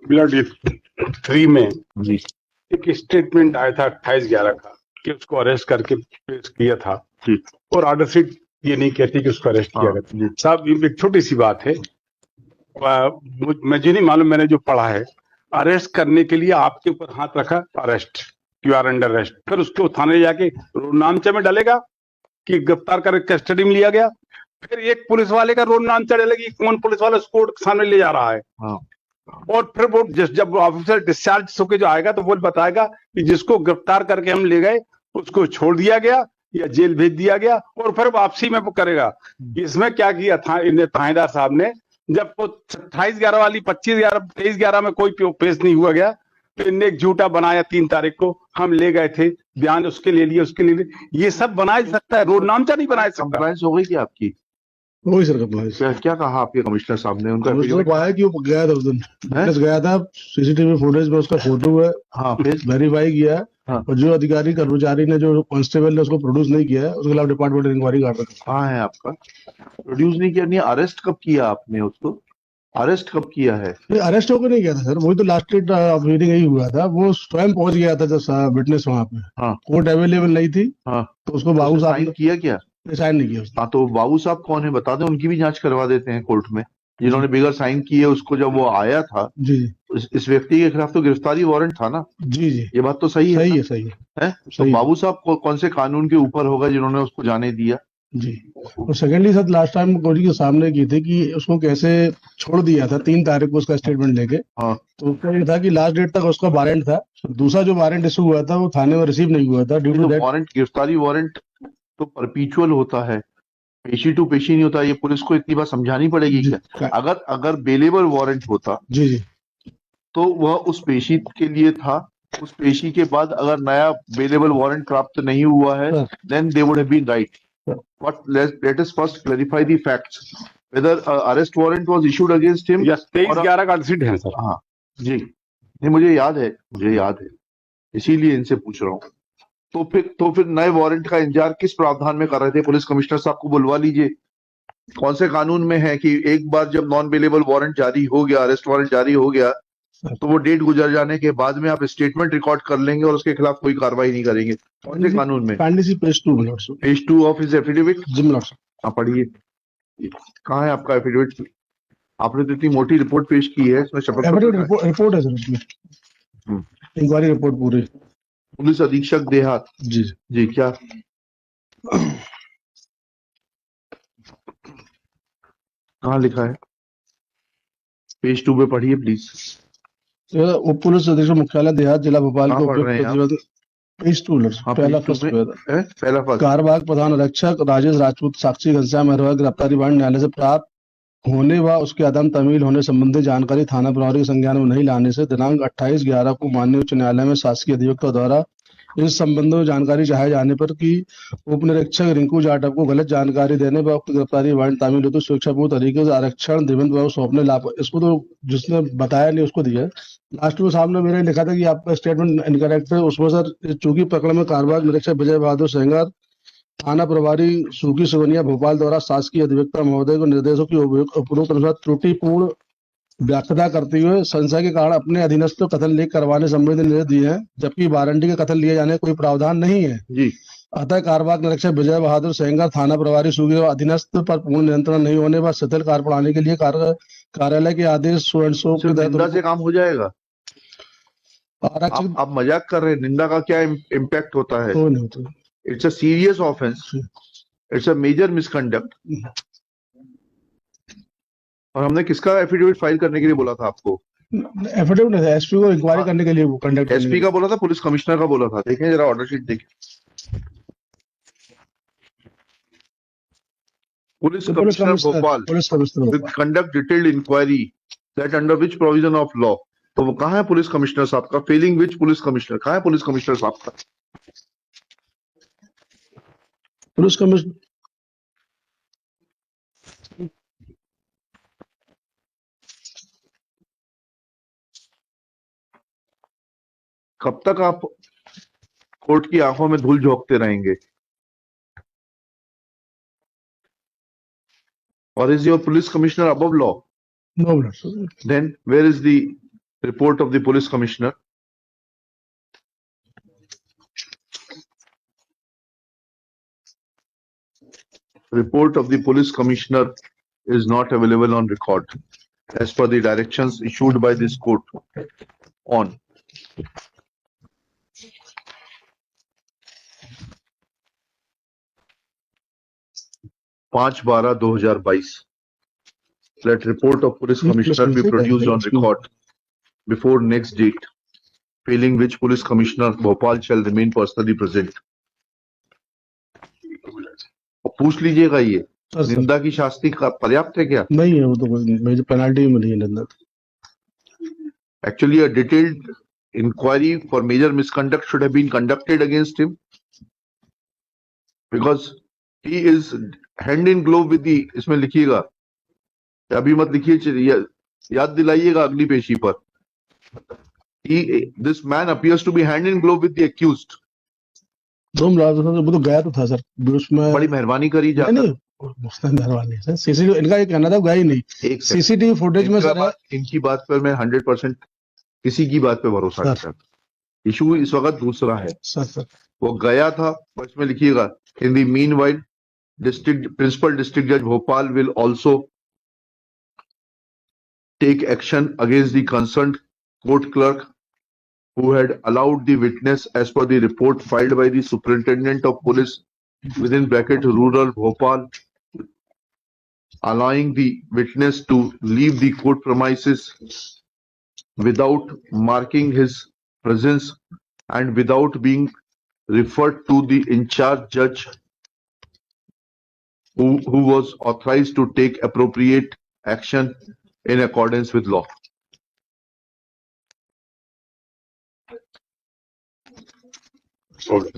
Blood 3 में जी एक statement आया था 28/11 का कि उसको अरेस्ट करके पेश किया था जी और ऑर्डर शीट ये नहीं कहती कि उसको अरेस्ट किया गया। जी साहब ये एक छोटी सी बात है, मुझे नहीं मालूम, मैंने जो पढ़ा है अरेस्ट करने के लिए आपके ऊपर हाथ रखा, arrest, you are under arrest, फिर उसको थाने जाके रोड नामचा में डालेगा कि गिरफ्तार कर कस्टडी में लिया गया, फिर एक पुलिस वाले का रोड नामचा डालेगा कि कौन पुलिस वाला उसको कोर्ट के सामने ले जा रहा है, और फिर वो जब ऑफिसर डिस्चार्ज होके जो आएगा तो वो बताएगा कि जिसको गिरफ्तार करके हम ले गए उसको छोड़ दिया गया या जेल भेज दिया गया, और फिर वापसी में वो करेगा। इसमें क्या किया था इन्हें थानेदार साहब ने, जब वो 28/11 वाली 25/11 23/11 में कोई पेश नहीं हुआ गया तो इनने एक झूठा बनाया 3 तारीख को हम ले गए थे, बयान उसके ले लिए, उसके लिए ये सब बनाया सकता है, रोड नामचा नहीं बनाया सकता। कंप्लायंस हो गई थी आपकी? वही सर कंप्लायंस। क्या कहा आपके कमिश्नर साहब ने? उनका आया कि वो गया था उस दिन, गया था, सीसीटीवी फुटेज में उसका फोटो है, हाँ, फिर वेरीफाई किया है, हाँ। और जो अधिकारी कर्मचारी ने, जो कांस्टेबल ने उसको प्रोड्यूस नहीं किया है, उसके खिलाफ डिपार्टमेंट इंक्वायरी कर रहा है। कहाँ है आपका? प्रोड्यूस नहीं किया? नहीं, अरेस्ट कब किया आपने उसको? अरेस्ट कब किया है? अरेस्ट होकर नहीं गया था सर, वही तो लास्ट डेट ऑफ हियरिंग यही हुआ था, वो स्वयं पहुंच गया था जब विटनेस वहां पे, हाँ। कोर्ट अवेलेबल नहीं थी, हाँ। तो उसको बाबू साहब साइन किया क्या? ने साइन नहीं किया उसने। हाँ, तो बाबू साहब कौन है बता दें, उनकी भी जांच करवा देते हैं कोर्ट में, जिन्होंने बिगर साइन किए उसको जब वो आया था। जी इस व्यक्ति के खिलाफ तो गिरफ्तारी वारंट था ना? जी जी, ये बात तो सही है। सही है, सही है। तो बाबू साहब कौन से कानून के ऊपर होगा जिन्होंने उसको जाने दिया? जी। और secondly sir, last time court के सामने की थी कि उसको कैसे छोड़ दिया था 3 तारीख को उसका स्टेटमेंट लेके। हाँ। तो उसका ये था कि लास्ट डेट तक उसका वारंट था, दूसरा जो वारंट इशू हुआ था वो थाने में रिसीव नहीं हुआ था ड्यू टू दैट। वारंट, गिरफ्तारी वारंट तो परपीचुअल होता है, पेशी टू पेशी नहीं होता। ये पुलिस को इतनी बात समझानी पड़ेगी क्या? अगर बेलेबल वारंट होता जी जी, तो वह उस पेशी के लिए था, उस पेशी के बाद अगर नया बेलेबल वारंट प्राप्त नहीं हुआ है, then they would have been right. But let us first clarify the facts. Whether arrest warrant was issued against him? Yes, 23/11 का सीट है सर। हाँ जी, नहीं मुझे याद है, इसीलिए इनसे पूछ रहा हूँ। तो फिर नए वारंट का इंतजार किस प्रावधान में कर रहे थे? पुलिस कमिश्नर साहब को बुलवा लीजिए। कौन से कानून में है कि एक बार जब नॉन बेलेबल वारंट जारी हो गया, अरेस्ट वारंट जारी हो गया, तो वो डेट गुजर जाने के बाद में आप स्टेटमेंट रिकॉर्ड कर लेंगे और उसके खिलाफ कोई कार्रवाई नहीं करेंगे? कौन से कानून में? Page 2 of his affidavit. हाँ, पढ़िए, कहाँ है आपका एफिडेविट? आपने तो इतनी मोटी रिपोर्ट पेश की है, इसमें शपथ रिपोर्ट है सर, उसमें इंक्वायरी रिपोर्ट पूरी। पुलिस अधीक्षक देहात जी जी, क्या कहाँ लिखा है? पेज 2 पे पढ़िए प्लीज। उप पुलिस अधीक्षक मुख्यालय देहात जिला भोपाल को पेज 2 पहला फर्स्ट कारबाग प्रधान आरक्षक राजेश राजपूत साक्षी घनश्याम अरोड़ा गिरफ्तारी वारंट न्यायालय से प्राप्त होने व उसके अदम तमील होने संबंधी जानकारी थाना प्रभारी के संज्ञान में नहीं लाने से दिनांक 28/11 को माननीय उच्च न्यायालय में शासकीय अधिवक्ता द्वारा इस संबंध में जानकारी चाहे जाने पर कि उप निरीक्षक रिंकू जाटव को गलत जानकारी देने पर उक्त गिरफ्तारी वारंट तामील हेतु स्वेच्छापूर्ण तरीके से आरक्षण दिवंत बाबू सौंपने लाभ, इसको तो जिसने बताया नहीं उसको दिया। लास्ट में सामने मेरे लिखा था कि आपका स्टेटमेंट इनकरेक्ट है, उसमें सर चूंकि प्रकरण में कारबाग निरीक्षक विजय बहादुर सेंगर थाना प्रभारी सूखी सुगनिया भोपाल द्वारा शासकीय अधिवक्ता महोदय को निर्देशों की उपरोक्त अनुसार त्रुटिपूर्ण व्याख्या करते हुए संशय के कारण अपने अधीनस्थ कथन लेख करवाने संबंधी निर्देश दिए हैं, जबकि वारंटी के कथन लिए जाने का कोई प्रावधान नहीं है जी। अतः कारबाग निरीक्षक विजय बहादुर सेंगर थाना प्रभारी सूखी अधीनस्थ पर पूर्ण नियंत्रण नहीं होने पर शिथिल कार्य प्रणाली के लिए कार्यालय के आदेश से काम हो जाएगा। आप मजाक कर रहे हैं? निंदा का क्या इम्पैक्ट होता है? It's a serious offence, it's a major misconduct. और हमने किसका एफिडेविट फाइल करने के लिए बोला था आपको? एफिडेविट नहीं था, एसपी को इंक्वायरी करने के लिए कंडक्ट। एसपी का बोला था, पुलिस कमिश्नर का बोला था? देखें जरा ऑर्डर शीट देखें। Police commissioner Bhopal with conduct detailed inquiry that under which provision of law. तो वो कहाँ है पुलिस कमिश्नर साहब का? Failing which police commissioner? कहाँ है पुलिस कमिश्नर साहब का? पुलिस कमिश्नर कब तक आप कोर्ट की आंखों में धूल झोंकते रहेंगे? और is your police commissioner above law? No, sir. Then where is the report of the police commissioner. Report of the police commissioner is not available on record as per the directions issued by this court on 5/12/2022. Let report of police commissioner be produced on record before next date, failing which police commissioner Bhopal shall remain personally present. पूछ लीजिएगा ये निंदा की शास्ति का पर्याप्त है क्या? नहीं है, वो तो कोई पेनल्टी मिली है निंदा। Actually, a detailed inquiry for major misconduct should have been conducted against him because he is hand in glove with the, इसमें लिखिएगा, अभी मत लिखिए, याद दिलाइएगा अगली पेशी पर. This man appears to be hand in glove with the accused. वो तो गया तो था सर, उसमें बड़ी मेहरबानी करी जाकर. नहीं, मेहरबानी सर, सीसीटीवी इनका ये कहना था गया ही नहीं. सीसीटीवी फुटेज में सर इनकी बात पर मैं 100% किसी की बात पे भरोसा नहीं करता. इशू इस वक्त दूसरा है. सर वो गया था, इसमें लिखिएगा, in the meanwhile principal district judge Bhopal will also take action against the concerned court clerk who had allowed the witness as per the report filed by the superintendent of police within bracket rural Bhopal, allowing the witness to leave the court premises without marking his presence and without being referred to the in charge judge who was authorized to take appropriate action in accordance with law. Okay.